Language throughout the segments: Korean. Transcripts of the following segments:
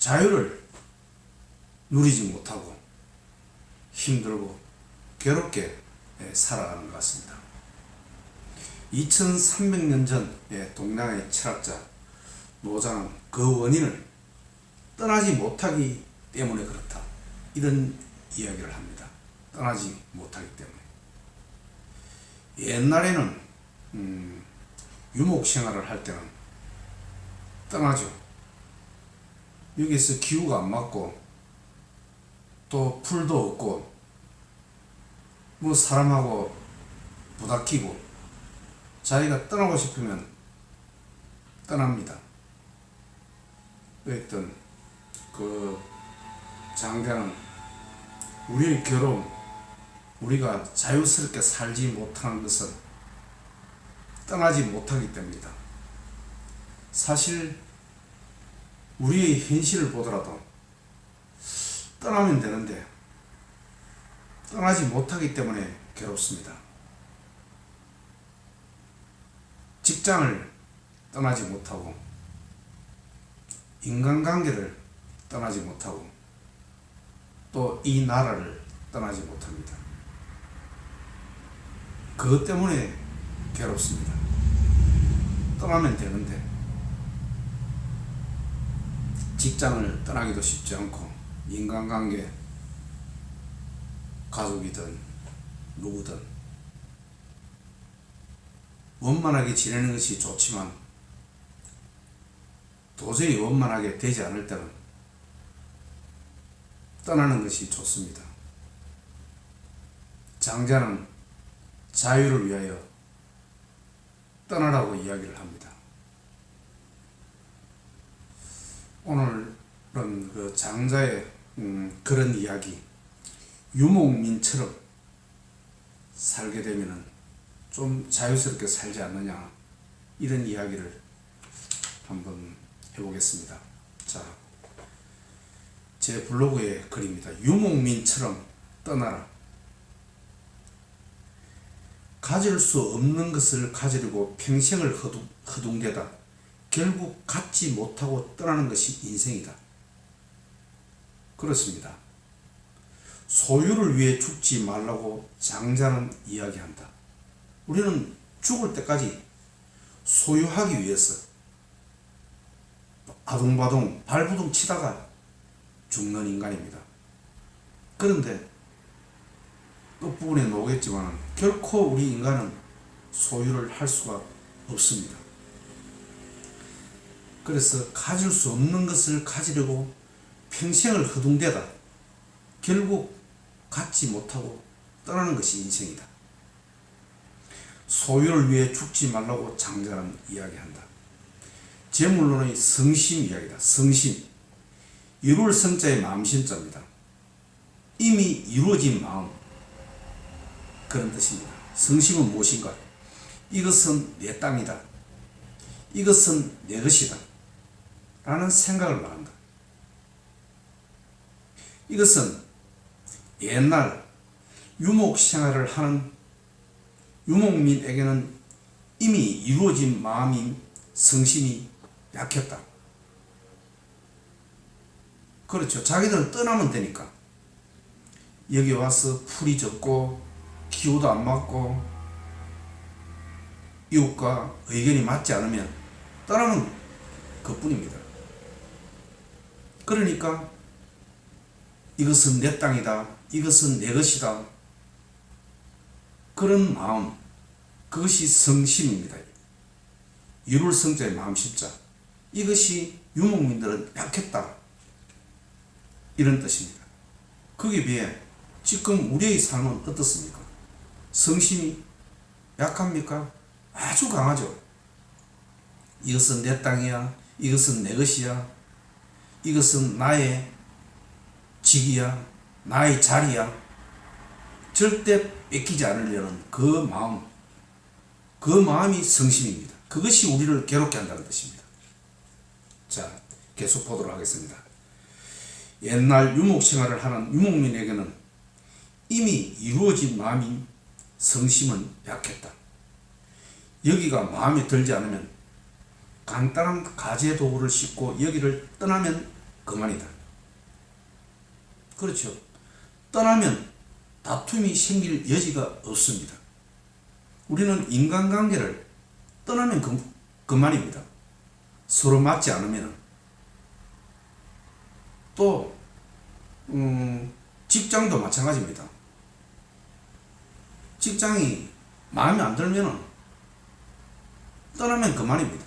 자유를 누리지 못하고 힘들고 괴롭게 살아가는 것 같습니다. 2300년 전 동양의 철학자 노자는 그 원인을 떠나지 못하기 때문에 그렇다, 이런 이야기를 합니다. 떠나지 못하기 때문에. 옛날에는 유목 생활을 할 때는 떠나죠. 여기서 기후가 안 맞고 또 풀도 없고 뭐 사람하고 부닥히고 자기가 떠나고 싶으면 떠납니다. 그랬던 그 장자는 우리의 괴로움, 우리가 자유스럽게 살지 못하는 것은 떠나지 못하기 때문이다. 사실 우리의 현실을 보더라도 떠나면 되는데 떠나지 못하기 때문에 괴롭습니다. 직장을 떠나지 못하고 인간관계를 떠나지 못하고 또 이 나라를 떠나지 못합니다. 그것 때문에 괴롭습니다. 떠나면 되는데 직장을 떠나기도 쉽지 않고 인간관계, 가족이든 누구든 원만하게 지내는 것이 좋지만 도저히 원만하게 되지 않을 때는 떠나는 것이 좋습니다. 장자는 자유를 위하여 떠나라고 이야기를 합니다. 오늘은 그 장자의 그런 이야기, 유목민처럼 살게 되면은 좀 자유스럽게 살지 않느냐, 이런 이야기를 한번 해보겠습니다. 자, 제 블로그의 글입니다. 유목민처럼 떠나라. 가질 수 없는 것을 가지려고 평생을 허둥대다 결국 갖지 못하고 떠나는 것이 인생이다. 그렇습니다. 소유를 위해 죽지 말라고 장자는 이야기한다. 우리는 죽을 때까지 소유하기 위해서 아둥바둥 발부둥 치다가 죽는 인간입니다. 그런데 끝부분에 나오겠지만 결코 우리 인간은 소유를 할 수가 없습니다. 그래서 가질 수 없는 것을 가지려고 평생을 허둥대다 결국 갖지 못하고 떠나는 것이 인생이다. 소유를 위해 죽지 말라고 장자는 이야기한다. 제물론의 성심 이야기다. 성심. 이룰 성자의 마음심자입니다. 이미 이루어진 마음, 그런 뜻입니다. 성심은 무엇인가? 이것은 내 땅이다. 이것은 내 것이다. 라는 생각을 말한다. 이것은 옛날 유목 생활을 하는 유목민에게는 이미 이루어진 마음인 성심이 약했다. 그렇죠. 자기들은 떠나면 되니까. 여기 와서 풀이 졌고 기후도 안 맞고 이웃과 의견이 맞지 않으면 떠나면 그뿐입니다. 그러니까 이것은 내 땅이다, 이것은 내 것이다, 그런 마음, 그것이 성심입니다. 이룰 성자의 마음심자, 이것이 유목민들은 약했다, 이런 뜻입니다. 거기에 비해 지금 우리의 삶은 어떻습니까? 성심이 약합니까? 아주 강하죠. 이것은 내 땅이야, 이것은 내 것이야, 이것은 나의 직이야, 나의 자리야, 절대 뺏기지 않으려는 그 마음, 그 마음이 성심입니다. 그것이 우리를 괴롭게 한다는 뜻입니다. 자, 계속 보도록 하겠습니다. 옛날 유목 생활을 하는 유목민에게는 이미 이루어진 마음인 성심은 약했다. 여기가 마음에 들지 않으면 간단한 가재 도구를 싣고 여기를 떠나면 그만이다. 그렇죠. 떠나면 다툼이 생길 여지가 없습니다. 우리는 인간관계를 떠나면 그만입니다. 서로 맞지 않으면. 또 직장도 마찬가지입니다. 직장이 마음에 안 들면 떠나면 그만입니다.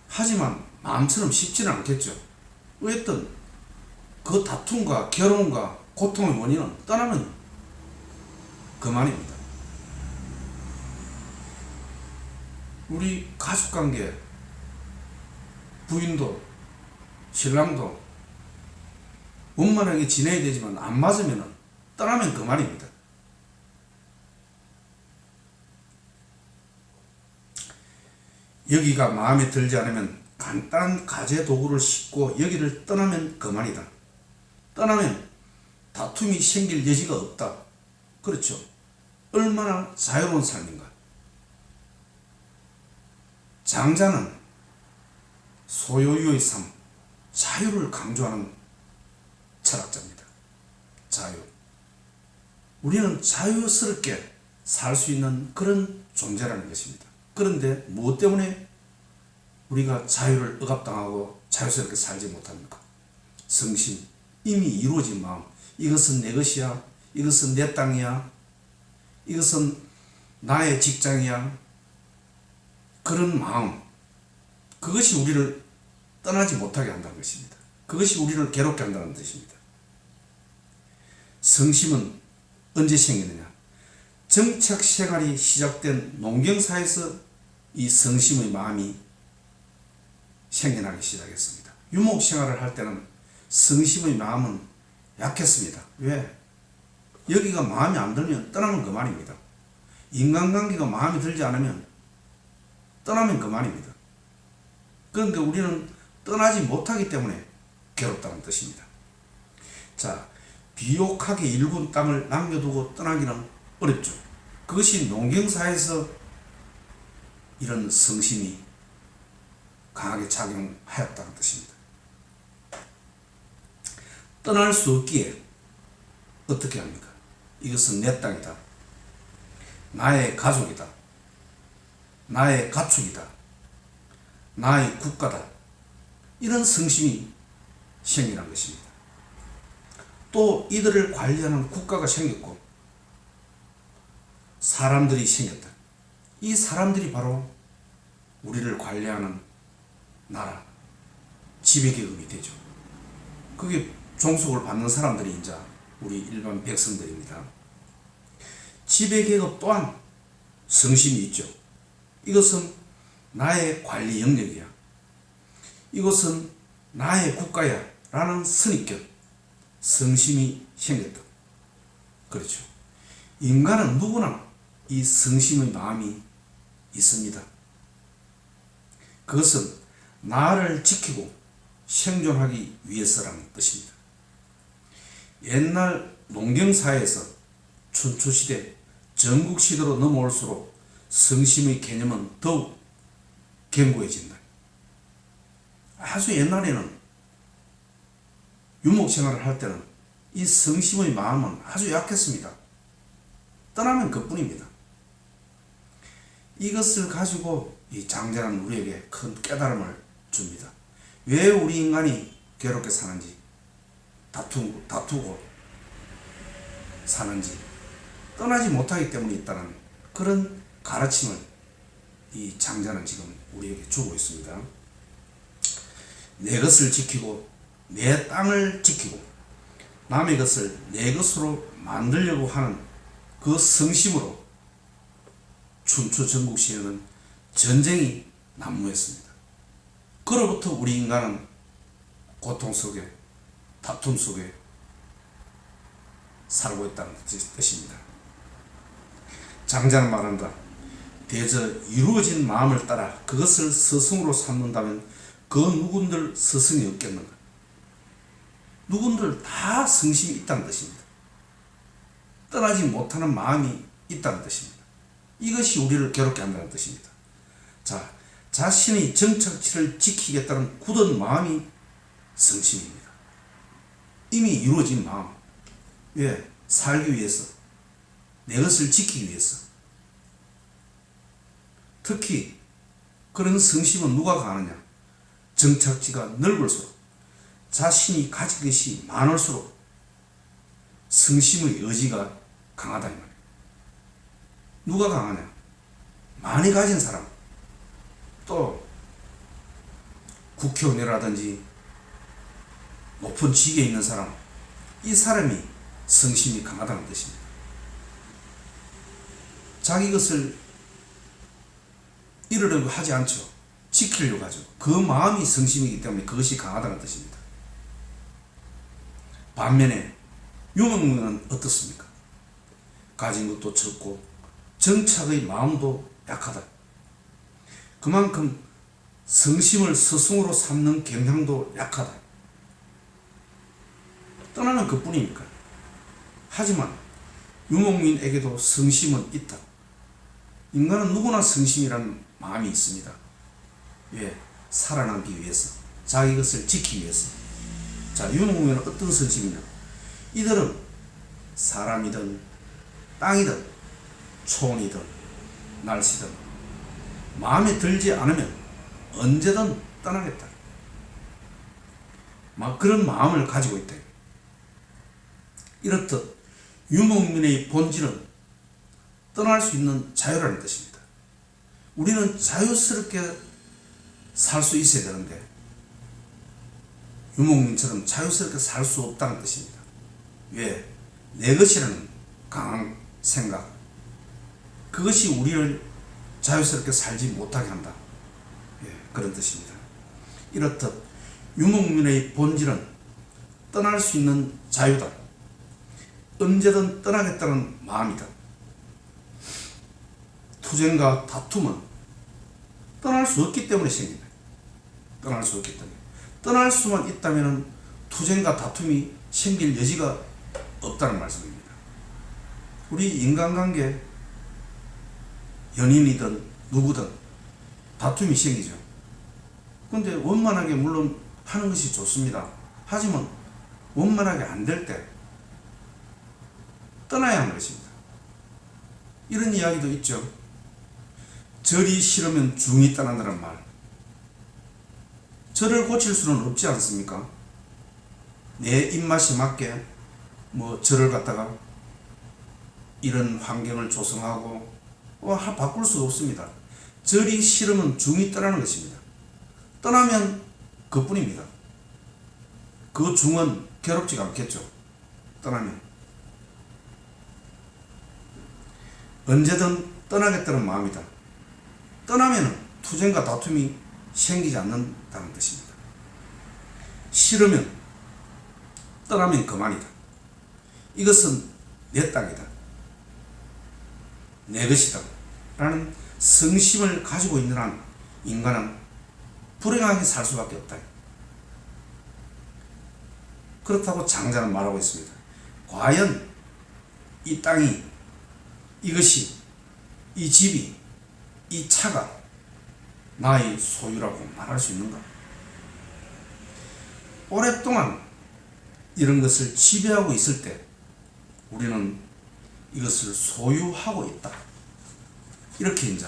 하지만 마음처럼 쉽지는 않겠죠. 어쨌든 그 다툼과 괴로움과 고통의 원인은 떠나면 그만입니다. 우리 가족관계, 부인도 신랑도 원만하게 지내야 되지만 안 맞으면 떠나면 그만입니다. 여기가 마음에 들지 않으면 간단한 가재 도구를 싣고 여기를 떠나면 그만이다. 떠나면 다툼이 생길 여지가 없다. 그렇죠. 얼마나 자유로운 삶인가. 장자는 소요유의 삶, 자유를 강조하는 철학자입니다. 자유. 우리는 자유스럽게 살 수 있는 그런 존재라는 것입니다. 그런데 무엇 때문에 우리가 자유를 억압당하고 자유스럽게 살지 못합니까? 성심, 이미 이루어진 마음, 이것은 내 것이야, 이것은 내 땅이야, 이것은 나의 직장이야, 그런 마음, 그것이 우리를 떠나지 못하게 한다는 것입니다. 그것이 우리를 괴롭게 한다는 뜻입니다. 성심은 언제 생기느냐? 정착 생활이 시작된 농경사에서 이 성심의 마음이 생겨나기 시작했습니다. 유목 생활을 할 때는 성심의 마음은 약했습니다. 왜? 여기가 마음에 안 들면 떠나면 그만입니다. 인간관계가 마음에 들지 않으면 떠나면 그만입니다. 그런데 우리는 떠나지 못하기 때문에 괴롭다는 뜻입니다. 자, 비옥하게 일군 땅을 남겨두고 떠나기는 어렵죠. 그것이 농경사에서 이런 성심이 강하게 작용하였다는 뜻입니다. 떠날 수 없기에 어떻게 합니까? 이것은 내 땅이다. 나의 가족이다. 나의 가축이다. 나의 국가다. 이런 성심이 생기는 것입니다. 또 이들을 관리하는 국가가 생겼고 사람들이 생겼다. 이 사람들이 바로 우리를 관리하는 나라, 지배계급이 되죠. 그게 종속을 받는 사람들이 이제 우리 일반 백성들입니다. 지배계급 또한 성심이 있죠. 이것은 나의 관리 영역이야. 이것은 나의 국가야 라는 선입견, 성심이 생겼다. 그렇죠. 인간은 누구나 이 성심의 마음이 있습니다. 그것은 나를 지키고 생존하기 위해서라는 뜻입니다. 옛날 농경사회에서 춘추시대, 전국시대로 넘어올수록 성심의 개념은 더욱 견고해진다. 아주 옛날에는 유목생활을 할 때는 이 성심의 마음은 아주 약했습니다. 떠나면 그뿐입니다. 이것을 가지고 이 장자는 우리에게 큰 깨달음을 줍니다. 왜 우리 인간이 괴롭게 사는지, 다투고 사는지, 떠나지 못하기 때문에 있다는 그런 가르침을 이 장자는 지금 우리에게 주고 있습니다. 내 것을 지키고 내 땅을 지키고 남의 것을 내 것으로 만들려고 하는 그 성심으로 춘추 전국시에는 전쟁이 난무했습니다. 그로부터 우리 인간은 고통 속에, 다툼 속에 살고 있다는 뜻입니다. 장자는 말한다. 대저 이루어진 마음을 따라 그것을 스승으로 삼는다면 그 누군들 스승이 없겠는가? 누군들 다 성심이 있다는 뜻입니다. 떠나지 못하는 마음이 있다는 뜻입니다. 이것이 우리를 괴롭게 한다는 뜻입니다. 자, 자신의 정착지를 지키겠다는 굳은 마음이 성심입니다. 이미 이루어진 마음. 왜? 살기 위해서, 내 것을 지키기 위해서. 특히 그런 성심은 누가 가느냐? 정착지가 넓을수록, 자신이 가진 것이 많을수록 성심의 의지가 강하다 이 말이에요. 누가 강하냐? 많이 가진 사람, 또 국회의원이라든지 높은 직에 있는 사람, 이 사람이 성심이 강하다는 뜻입니다. 자기 것을 잃으려고 하지 않죠. 지키려고 하죠. 그 마음이 성심이기 때문에 그것이 강하다는 뜻입니다. 반면에 유목민은 어떻습니까? 가진 것도 적고 정착의 마음도 약하다. 그만큼 성심을 스승으로 삼는 경향도 약하다. 떠나는 것뿐이니까. 하지만 유목민에게도 성심은 있다. 인간은 누구나 성심이라는 마음이 있습니다. 왜? 살아남기 위해서, 자기 것을 지키기 위해서. 자, 유목민은 어떤 성심이냐? 이들은 사람이든 땅이든 촌이든 날씨든 마음에 들지 않으면 언제든 떠나겠다. 막 그런 마음을 가지고 있다. 이렇듯 유목민의 본질은 떠날 수 있는 자유라는 뜻입니다. 우리는 자유스럽게 살 수 있어야 되는데 유목민처럼 자유스럽게 살 수 없다는 뜻입니다. 왜? 내 것이라는 강한 생각, 그것이 우리를 자유스럽게 살지 못하게 한다. 예, 그런 뜻입니다. 이렇듯 유목민의 본질은 떠날 수 있는 자유다. 언제든 떠나겠다는 마음이다. 투쟁과 다툼은 떠날 수 없기 때문에 생긴다. 떠날 수 없기 때문에. 떠날 수만 있다면 투쟁과 다툼이 생길 여지가 없다는 말씀입니다. 우리 인간관계, 연인이든 누구든 다툼이 생기죠. 그런데 원만하게 물론 하는 것이 좋습니다. 하지만 원만하게 안 될 때 떠나야 하는 것입니다. 이런 이야기도 있죠. 절이 싫으면 중이 떠난다는 말. 절을 고칠 수는 없지 않습니까? 내 입맛에 맞게 절을 갖다가 이런 환경을 조성하고 바꿀 수가 없습니다. 절이 싫으면 중이 떠나는 것입니다. 떠나면 그뿐입니다. 그 중은 괴롭지가 않겠죠. 떠나면. 언제든 떠나겠다는 마음이다. 떠나면 투쟁과 다툼이 생기지 않는다는 뜻입니다. 싫으면 떠나면 그만이다. 이것은 내 땅이다. 내 것이다. 라는 성심을 가지고 있는 한 인간은 불행하게 살 수밖에 없다. 그렇다고 장자는 말하고 있습니다. 과연 이 땅이, 이것이, 이 집이, 이 차가 나의 소유라고 말할 수 있는가? 오랫동안 이런 것을 지배하고 있을 때 우리는 이것을 소유하고 있다. 이렇게 이제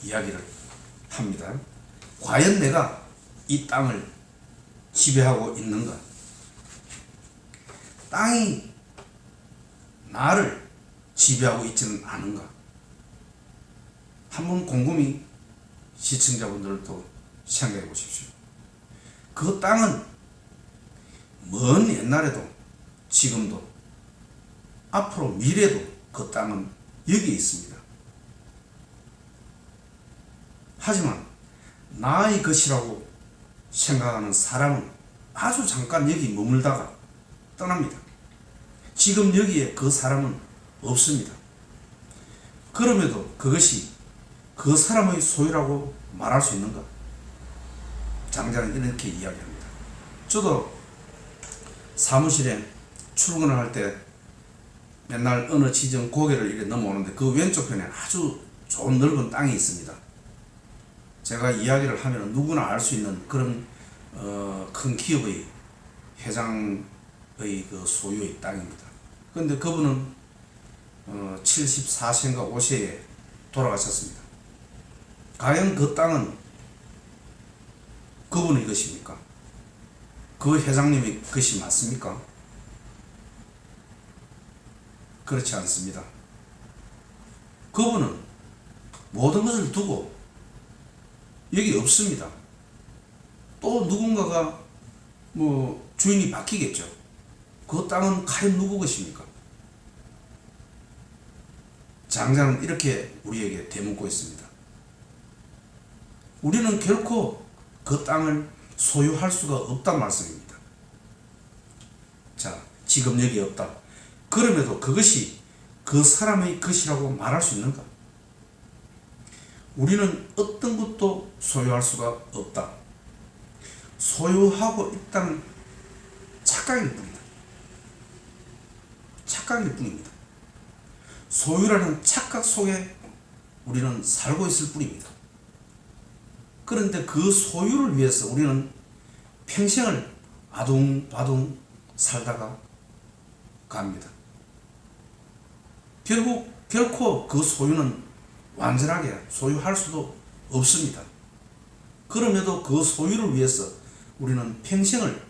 이야기를 합니다. 과연 내가 이 땅을 지배하고 있는가? 땅이 나를 지배하고 있지는 않은가? 한번 곰곰이 시청자분들도 생각해 보십시오. 그 땅은 먼 옛날에도 지금도 앞으로 미래도 그 땅은 여기에 있습니다. 하지만 나의 것이라고 생각하는 사람은 아주 잠깐 여기 머물다가 떠납니다. 지금 여기에 그 사람은 없습니다. 그럼에도 그것이 그 사람의 소유라고 말할 수 있는가? 장자는 이렇게 이야기합니다. 저도 사무실에 출근을 할 때 맨날 어느 지점 고개를 이렇게 넘어오는데 그 왼쪽 편에 아주 좋은 넓은 땅이 있습니다. 제가 이야기를 하면 누구나 알 수 있는 그런 큰 기업의 회장의 그 소유의 땅입니다. 그런데 그분은 74세인가 5세에 돌아가셨습니다. 과연 그 땅은 그분의 것입니까? 그 회장님의 것이 맞습니까? 그렇지 않습니다. 그분은 모든 것을 두고 여기 없습니다. 또 누군가가 주인이 바뀌겠죠. 그 땅은 과연 누구 것입니까? 장자는 이렇게 우리에게 되묻고 있습니다. 우리는 결코 그 땅을 소유할 수가 없단 말씀입니다. 자, 지금 여기 없다. 그럼에도 그것이 그 사람의 것이라고 말할 수 있는가? 우리는 어떤 것도 소유할 수가 없다. 소유하고 있다는 착각일 뿐이다. 착각일 뿐입니다. 소유라는 착각 속에 우리는 살고 있을 뿐입니다. 그런데 그 소유를 위해서 우리는 평생을 아둥바둥 살다가 갑니다. 결코 그 소유는 완전하게 소유할 수도 없습니다. 그럼에도 그 소유를 위해서 우리는 평생을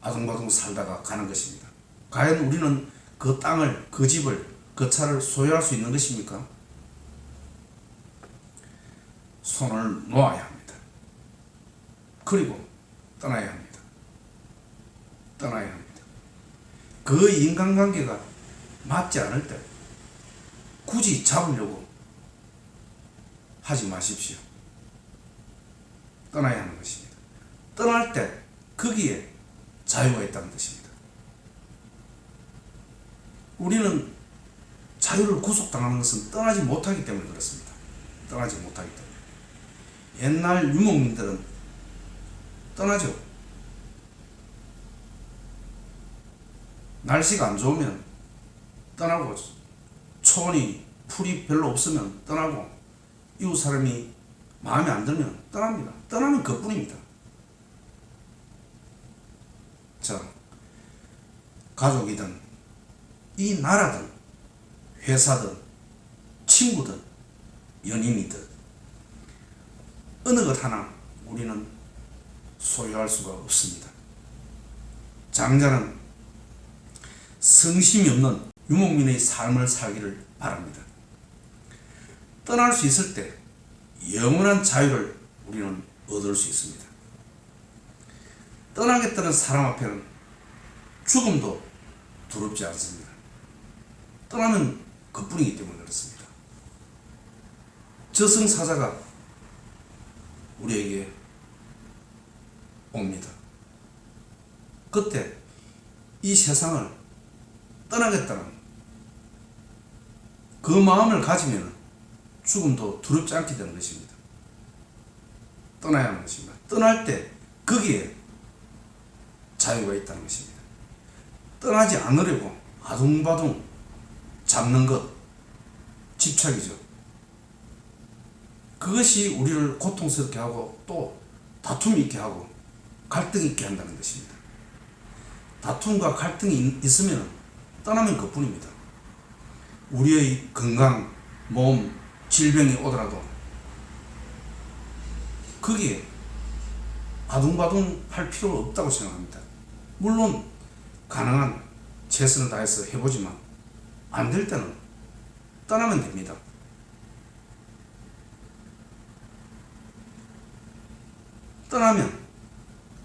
아둥바둥 살다가 가는 것입니다. 과연 우리는 그 땅을, 그 집을, 그 차를 소유할 수 있는 것입니까? 손을 놓아야 합니다. 그리고 떠나야 합니다. 떠나야 합니다. 그 인간관계가 맞지 않을 때 굳이 잡으려고 하지 마십시오. 떠나야 하는 것입니다. 떠날 때 거기에 자유가 있다는 뜻입니다. 우리는 자유를 구속당하는 것은 떠나지 못하기 때문에 그렇습니다. 떠나지 못하기 때문에. 옛날 유목민들은 떠나죠. 날씨가 안 좋으면 떠나고, 초원이 풀이 별로 없으면 떠나고, 이웃 사람이 마음에 안 들면 떠납니다. 떠나면 그뿐입니다. 자, 가족이든 이 나라든 회사든 친구든 연인이든 어느 것 하나 우리는 소유할 수가 없습니다. 장자는 성심이 없는 유목민의 삶을 살기를 바랍니다. 떠날 수 있을 때 영원한 자유를 우리는 얻을 수 있습니다. 떠나겠다는 사람 앞에는 죽음도 두렵지 않습니다. 떠나면 그뿐이기 때문에 그렇습니다. 저승사자가 우리에게 옵니다. 그때 이 세상을 떠나겠다는 그 마음을 가지면 죽음도 두렵지 않게 되는 것입니다. 떠나야 하는 것입니다. 떠날 때 거기에 자유가 있다는 것입니다. 떠나지 않으려고 아둥바둥 잡는 것, 집착이죠. 그것이 우리를 고통스럽게 하고 또 다툼이 있게 하고 갈등이 있게 한다는 것입니다. 다툼과 갈등이 있으면 떠나면 그뿐입니다. 우리의 건강, 몸, 질병이 오더라도 거기에 아둥바둥 할 필요가 없다고 생각합니다. 물론 가능한 최선을 다해서 해보지만 안 될 때는 떠나면 됩니다. 떠나면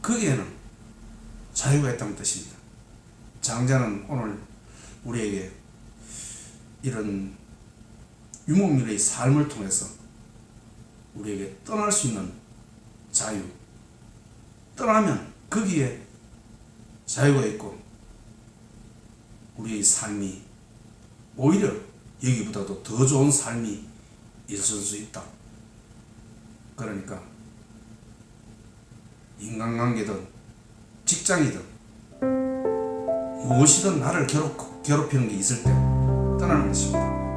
거기에는 자유가 있다는 뜻입니다. 장자는 오늘 우리에게 이런 유목민의 삶을 통해서 우리에게 떠날 수 있는 자유, 떠나면 거기에 자유가 있고 우리의 삶이 오히려 여기보다도 더 좋은 삶이 있을 수 있다. 그러니까 인간관계든 직장이든 무엇이든 나를 괴롭히는 게 있을 때 떠나는 것입니다.